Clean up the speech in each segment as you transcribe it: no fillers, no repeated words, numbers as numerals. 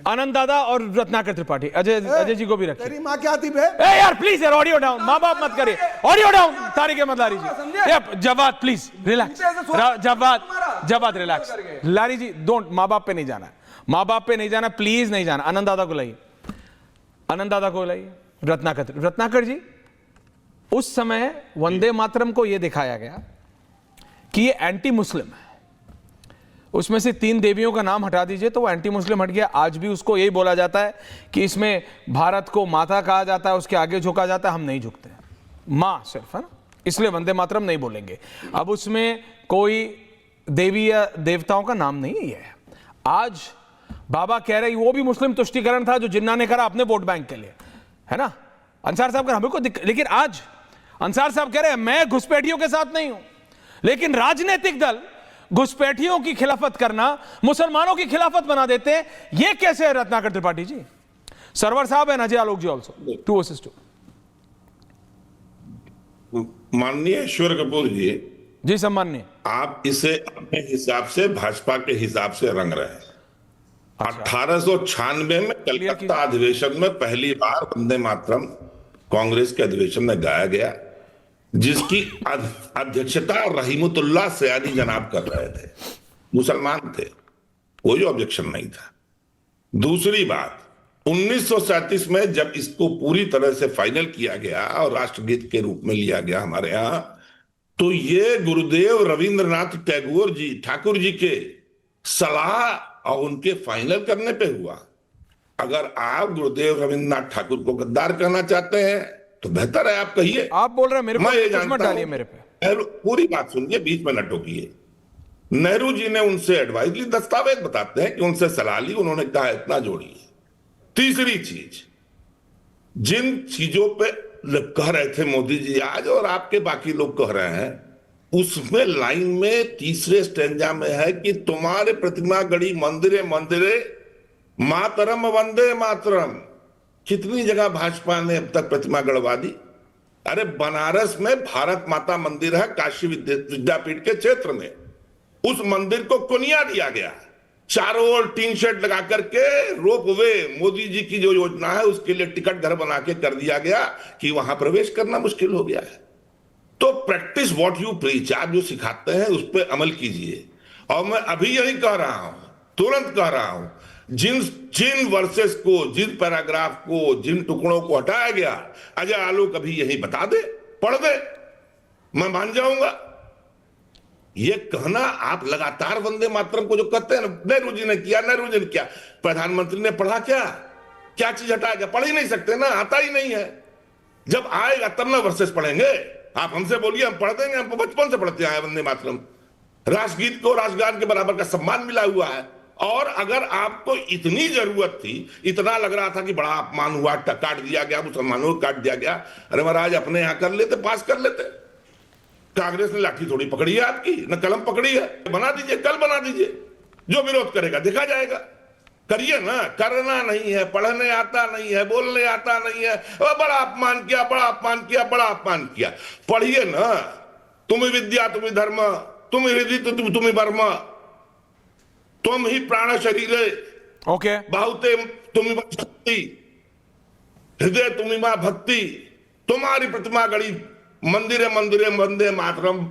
आनंद दादा और रत्नाकर त्रिपाठी। अजय जी को भी रखिए। तेरी माँ क्या थी बे? ए यार प्लीज यार, ऑडियो डाउन, माँ बाप मत करिए, audio down. Tariq Ahmad Lari ji, Jawad please relax, Jawad relax. Lari ji don't, माँ बाप पे नहीं जाना, माँ बाप पे नहीं जाना, प्लीज नहीं जाना। आनंद दादा को लाइए, आनंद दादा को लाइए। रत्नाकर जी, उस समय वंदे मातरम को यह दिखाया गया कि ये एंटी मुस्लिम है, उसमें से 3 देवियों का नाम हटा दीजिए तो वो एंटी मुस्लिम हट गया। आज भी उसको यही बोला जाता है कि इसमें भारत को माता कहा जाता है, उसके आगे झुका जाता है, हम नहीं झुकते, मां सिर्फ, है ना, इसलिए वंदे मातरम नहीं बोलेंगे। अब उसमें कोई देवी या देवताओं का नाम नहीं है। आज बाबा कह रहे, वो भी मुस्लिम तुष्टीकरण था जो जिन्ना ने करा अपने वोट बैंक के लिए, है ना। अंसार साहब का हमें को लेकिन आज अंसार साहब कह रहे हैं मैं घुसपैठियों के साथ नहीं हूं, लेकिन राजनीतिक दल घुसपैठियों की खिलाफत करना मुसलमानों की खिलाफत बना देते हैं। यह कैसे है रत्नाकर त्रिपाठी जी? सरवर साहब है, अजय आलोक जी ऑल्सो 2 वर्सेस 2। माननीय ईश्वर कपूर जी सम्माननीय, आप इसे अपने हिसाब से भाजपा के हिसाब से रंग रहे हैं। 1896 में कलकत्ता अधिवेशन में पहली बार वंदे मातरम कांग्रेस के अधिवेशन में गाया गया, जिसकी अध्यक्षता रहीमतुल्लाह सयानी जनाब कर रहे थे, मुसलमान थे, कोई ऑब्जेक्शन नहीं था। दूसरी बात, 1937 में जब इसको पूरी तरह से फाइनल किया गया और राष्ट्रगीत के रूप में लिया गया हमारे यहां, तो ये गुरुदेव रविंद्रनाथ टैगोर जी, ठाकुर जी के सलाह और उनके फाइनल करने पे हुआ। अगर आप गुरुदेव रविंद्रनाथ ठाकुर को गद्दार कहना चाहते हैं तो बेहतर है आप कहिए। आप बोल रहे हैं मेरे मैं ये कुछ मत डालिए मेरे पे। पूरी बात सुनिए, बीच में न टोकिए। नेहरू जी ने उनसे एडवाइस ली, दस्तावेज बताते हैं कि उनसे सलाह ली, उन्होंने कहा इतना जोड़िए। तीसरी चीज, जिन चीजों पे कह रहे थे मोदी जी आज और आपके बाकी लोग कह रहे हैं, उसमें लाइन में तीसरे स्टेंजा में है कि तुम्हारे प्रतिमा गढ़ी मंदिरे मंदिरे मातरम वंदे मातरम। कितनी जगह भाजपा ने अब तक प्रतिमा गढ़वा दी? अरे बनारस में भारत माता मंदिर है, काशी विद्यापीठ के क्षेत्र में, उस मंदिर को कुनिया दिया गया, चारों ओर टीन शेड लगा करके रोपवे, मोदी जी की जो योजना है उसके लिए टिकट घर बना के कर दिया गया कि वहां प्रवेश करना मुश्किल हो गया है। तो प्रैक्टिस व्हाट यू प्रीच, आप जो सिखाते हैं उस पर अमल कीजिए। और मैं अभी यही कह रहा हूं, तुरंत कह रहा हूं, जिन वर्सेस को, जिन पैराग्राफ को, जिन टुकड़ों को हटाया गया, अजय आलोक अभी यही बता दे, पढ़ दे, मैं मान जाऊंगा। ये कहना आप लगातार वंदे मातरम को जो कहते हैं, नेहरू जी ने किया, प्रधानमंत्री ने पढ़ा क्या चीज हटाया गया? पढ़ ही नहीं सकते ना, आता ही नहीं है। जब आएगा तब ना वर्सेस पढ़ेंगे। आप हमसे बोलिए, हम पढ़ देंगे, हमको बचपन से पढ़ते आए वंदे मातरम। राष्ट्रगीत को राष्ट्रगान के बराबर का सम्मान मिला हुआ है। और अगर आपको इतनी जरूरत थी, इतना लग रहा था कि बड़ा अपमान हुआ, काट दिया गया, मुसलमानों को काट दिया गया, अरे महाराज अपने यहां कर लेते, पास कर लेते। कांग्रेस ने लाठी थोड़ी पकड़ी है आपकी, न कलम पकड़ी है। बना दीजिए, कल बना दीजिए, जो विरोध करेगा देखा जाएगा। करिए ना, करना नहीं है, पढ़ने आता नहीं है, बोलने आता नहीं है, बड़ा अपमान किया, बड़ा अपमान किया, बड़ा अपमान किया। पढ़िए ना, तुम्हें विद्या तुम्हें धर्म, तुम्हें हृदय तुम्हें वर्म, तुम ही प्राण शरीरे, ओके, बहुते तुम्हें शक्ति, हृदय तुम्हें मां भक्ति, तुम्हारी प्रतिमा गढ़ी मंदिरे मंदिरे वंदे मातरम।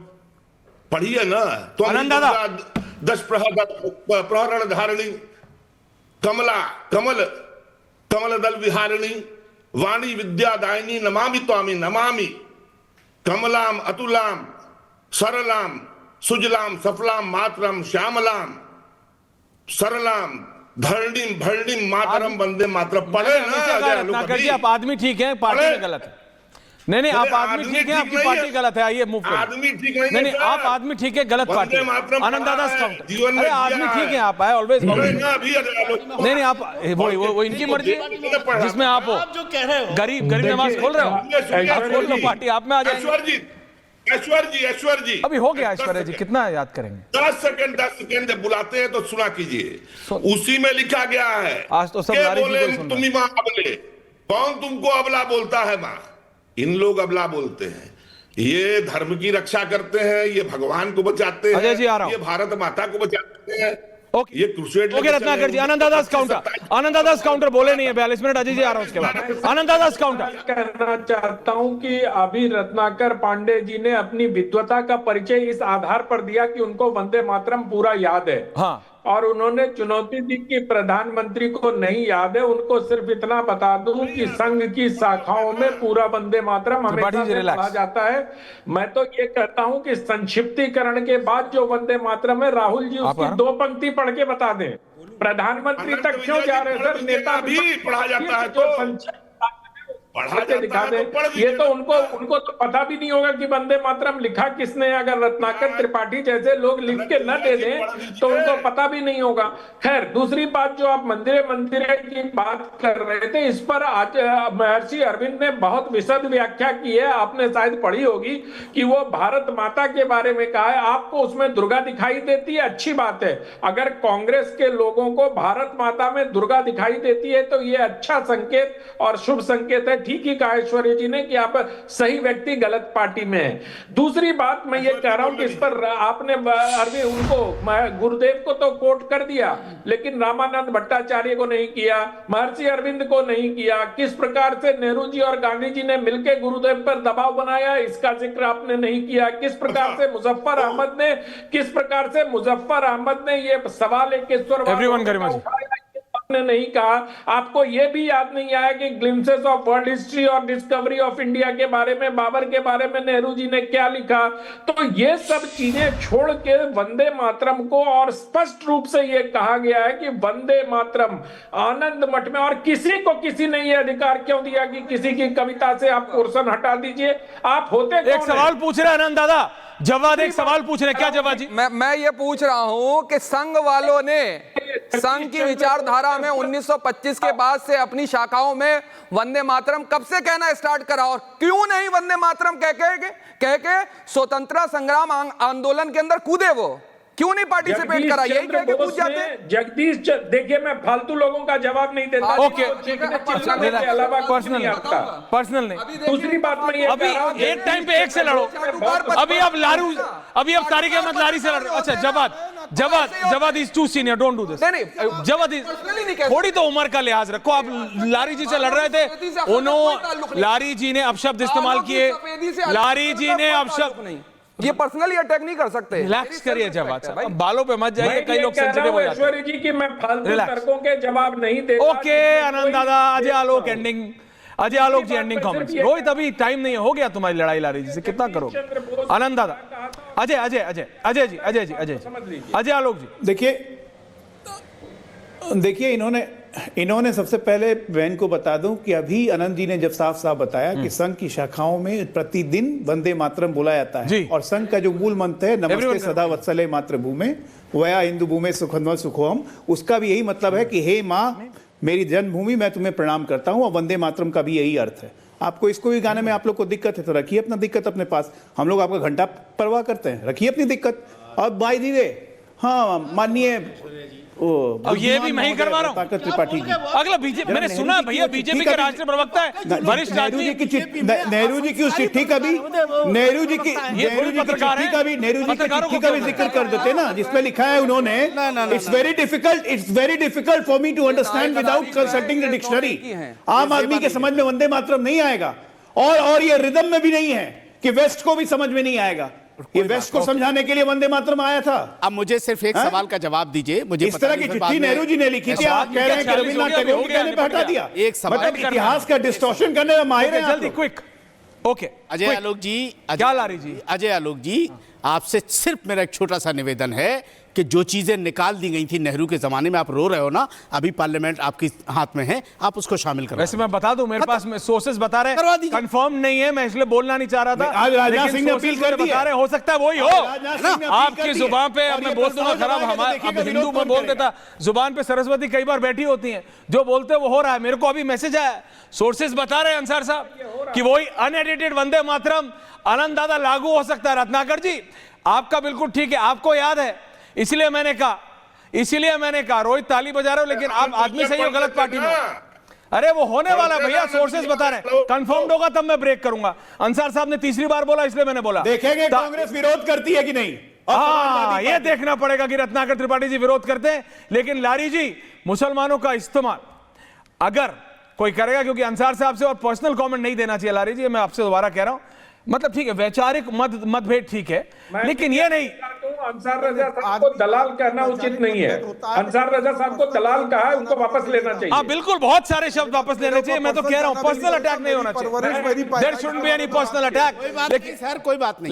पढ़िए ना। तो 10 प्रहरण धारिणी, कमल दल विहारिणी, वाणी विद्यादायिनी, नमामि त्वामि नमामि, कमलाम अतुलाम सरलाम सुजलाम सफलाम मातरम श्यामलाम सरलाम धरणीम भरणीम मातरम वंदे मातरम। पढ़े ना। आप आदमी ठीक है, पार्टी में गलत है। नहीं, आप आदमी ठीक है, आपकी पार्टी गलत है। आइए मूव करिए। आदमी ठीक नहीं, आप आदमी ठीक है, गलत पार्टी। आनंद दादा अरे आदमी ठीक है, आप आए ऑलवेज। नहीं, आप वो इनकी मर्जी, जिसमें आप हो। जो कह रहे हो गरीब नवाज खोल रहे हो, आप खोल लो पार्टी, आप में आ जाएंगे। ऐश्वर जी अभी हो गया। ऐश्वर्या जी कितना याद करेंगे? 10 सेकंड जब बुलाते हैं तो सुना कीजिए। उसी में लिखा गया है, आज तो सब बोले तुम ही मां अबले। कौन तुमको अबला बोलता है? मां। इन लोग अबला बोलते हैं। ये धर्म की रक्षा करते हैं, ये भगवान को बचाते हैं, अजय जी आ रहा हूं। ये भारत माता को बचाते हैं। ओके ये क्रूसेड ओके रत्नाकर जी, आनंद दास काउंटर बोले नहीं है, 42 मिनट अजय जी आ रहा हूं उसके बाद। आनंद दास काउंटर कहना चाहता हूं कि अभी रत्नाकर पांडे जी ने अपनी विद्वता का परिचय इस आधार पर दिया कि उनको वंदे मातरम पूरा याद है। हाँ, और उन्होंने चुनौती दी कि प्रधानमंत्री को नहीं याद है, उनको सिर्फ इतना बता दूं कि संघ की शाखाओं में पूरा वंदे मातरम हमेशा से पढ़ा जाता है। मैं तो ये कहता हूं कि संक्षिप्तीकरण के बाद जो वंदे मातरम है, राहुल जी उसकी 2 पंक्ति पढ़ के बता दें। प्रधानमंत्री तक क्यों जा रहे हैं सर? नेता भी पढ़ा जाता है तो पढ़ा के दिखा दे। ये तो उनको तो पता भी नहीं होगा कि वंदे मातरम लिखा किसने। अगर रत्नाकर त्रिपाठी जैसे लोग लिख के न दे दें तो उनको पता भी नहीं होगा। खैर, दूसरी बात जो आप मंदिरे की बात कर रहे थे, इस पर आज महर्षि अरविंद ने बहुत विशद व्याख्या की है। आपने शायद पढ़ी होगी कि वो भारत माता के बारे में कहा है। आपको उसमें दुर्गा दिखाई देती है, अच्छी बात है। अगर कांग्रेस के लोगों को भारत माता में दुर्गा दिखाई देती है तो ये अच्छा संकेत और शुभ संकेत है। ठीक ही कहा ऐश्वर्या जी ने कि आप सही व्यक्ति गलत पार्टी में है। दूसरी बात मैं ये कह रहा हूं कि इस पर आपने अरविंद उनको गुरुदेव को तो कोट कर दिया, लेकिन रामानंद भट्टाचार्य को नहीं किया, महर्षि अरविंद को नहीं किया। किस प्रकार से नेहरू जी और गांधी जी ने मिलकर गुरुदेव पर दबाव बनाया, इसका जिक्र आपने नहीं किया। किस प्रकार से मुजफ्फर अहमद ने ये सवाल ने नहीं कहा। आपको यह भी याद नहीं आया कि ग्लिम्सेस ऑफ वर्ल्ड हिस्ट्री और डिस्कवरी ऑफ इंडिया के बारे में, बाबर के बारे में नेहरू जी ने क्या लिखा। तो ये सब चीजें छोड़ के वंदे मातरम को, और स्पष्ट रूप से यह कहा गया है कि वंदे मातरम आनंद मठ में, और किसी को किसी ने यह अधिकार क्यों दिया कि किसी की कविता से आप पोर्शन हटा दीजिए। आप होते एक सवाल पूछ रहे आनंद दादा, जवाब एक सवाल पूछ रहे, क्या जवाब जी? मैं ये पूछ रहा हूं कि संघ वालों ने संघ की विचारधारा में 1925 के बाद से अपनी शाखाओं में वंदे मातरम कब से कहना स्टार्ट करा, और क्यों नहीं वंदे मातरम कह के स्वतंत्रता संग्राम आंदोलन के अंदर कूदे? वो क्यों नहीं पार्टिसिपेट करा? यही कह के पूछ जाते। जगदीश, देखिए मैं फालतू लोगों का जवाब नहीं देता। ओके, पर्सनल नहीं। दूसरी बात में ये अभी एक टाइम पे एक से लड़ो। अभी अब तारिक अहमद लारी से लड़। अच्छा, Jawad is too senior, don't do this. Jawad थोड़ी तो उम्र का लिहाज रखो। आप लारी जी से लड़ रहे थे, उन्होंने लारी जी ने अपशब्द इस्तेमाल किए। लारी जी ने अपशब्द नहीं, ये पर्सनली अटैक नहीं कर सकते। रिलैक्स करिए जवाब साहब, बालों पे मत जाइए, कई लोग सेंसिटिव हो जाते हैं। ऐश्वर्या जी की मैं फालतू तर्कों के जवाब नहीं देता। ओके आनंद दादा, अजय आलोक जी एंडिंग कमेंट्स। रोहित अभी टाइम नहीं है, हो गया तुम्हारी लड़ाई लारी जी से, कितना करोगे? आनंद दादा, अजय आलोक जी। देखिए इन्होंने सबसे पहले बहन को बता दूं कि अभी आनंद जी ने जब साफ बताया कि संघ की शाखाओं में प्रतिदिन वंदे मातरम बोला जाता है, और संघ का जो मूल मंत्र है नमस्ते सदा वत्सले मातृभूमे वया हिंदू भूमे सुखन्व सुखोम, उसका भी यही मतलब है कि हे माँ मेरी जन्मभूमि, मैं तुम्हें प्रणाम करता हूं। और वंदे मातरम का भी यही अर्थ है। आपको इसको भी गाने में आप लोग को दिक्कत है तो रखिए अपना दिक्कत अपने पास, हम लोग आपका घंटा परवाह करते हैं, रखिए अपनी दिक्कत। और बाय दी वे, हाँ माननीय अब ये भी मैं ही करवा रहा हूँ। त्रिपाठी जी अगला बीजेपी, मैंने सुना भैया बीजेपी के राष्ट्रीय प्रवक्ता है वरिष्ठ नेहरू जी की उस चिट्ठी का भी नेहरू जी की चिट्ठी का भी जिक्र कर देते ना, जिसमें लिखा है उन्होंने, it's very difficult for me to understand without consulting the dictionary. आम आदमी के समझ में वंदे मातरम नहीं आएगा, और ये रिदम में भी नहीं है कि वेस्ट को भी समझ में नहीं आएगा। ये वेस्ट को समझाने के लिए वंदे मातरम आया था। अब मुझे सिर्फ एक सवाल का जवाब दीजिए। मुझे इस तरह की चिट्ठी नेहरू जी ने लिखी थी, आप कह रहे हैं कि रविन्द्रनाथ टैगोर के कहने पे हटा दिया। एक सवाल, मतलब इतिहास का डिस्टॉर्शन करने में माहिर हैं। जल्दी क्विक। ओके अजय आलोक जी, क्या लारी जी? अजय आलोक जी, आपसे सिर्फ मेरा एक छोटा सा निवेदन है कि जो चीजें निकाल दी गई थी नेहरू के जमाने में, आप रो रहे हो ना, अभी पार्लियामेंट आपके हाथ में है, आप उसको शामिल करो। वैसे मैं बता दूं, मेरे पास सोर्सेज बता रहे हैं, कंफर्म नहीं है, मैं इसलिए बोलना नहीं चाह रहा था। आज राजनाथ सिंह ने अपील कर दी, बता रहे हो सकता है वही हो आपकी जुबान पे। मैं बोल दूंगा खराब, हमारे हिंदू में बोल देता, जुबान पे सरस्वती कई बार बैठी होती है, जो बोलते वो हो रहा है। मेरे को अभी मैसेज आया, सोर्सेज बता रहे हैं अंसार साहब कि वही अनएडिटेड वंदे मातरम आनंद दादा लागू हो सकता है। रत्नाकर जी आपका बिल्कुल ठीक है, आपको याद है, इसलिए मैंने कहा रोहित ताली बजा रहे हो, लेकिन आप आदमी सही हो, गलत पार्टी में। अरे वो होने वाला है भैया, सोर्सेज बता रहे हैं, कंफर्म्ड होगा तब मैं ब्रेक करूंगा। अंसार साहब ने तीसरी बार बोला, इसलिए मैंने बोला देखेंगे कांग्रेस विरोध करती है कि नहीं, हाँ, ये देखना पड़ेगा कि रत्नाकर त्रिपाठी जी विरोध करते हैं। लेकिन लारी जी, मुसलमानों का इस्तेमाल अगर कोई करेगा, क्योंकि अंसार साहब से और पर्सनल कमेंट नहीं देना चाहिए लारी जी, मैं आपसे दोबारा कह रहा हूं, मतलब ठीक है वैचारिक मतभेद ठीक है, लेकिन ये नहीं अंसार रजा साहब को दलाल कहना उचित नहीं है। अंसार रजा साहब को दलाल कहा है, उनको वापस लेना चाहिए। हाँ बिल्कुल, बहुत सारे शब्द वापस लेने चाहिए। मैं तो कह रहा हूं पर्सनल अटैक नहीं होना चाहिए, there shouldn't be any personal attack. कोई बात नहीं सर, कोई बात नहीं।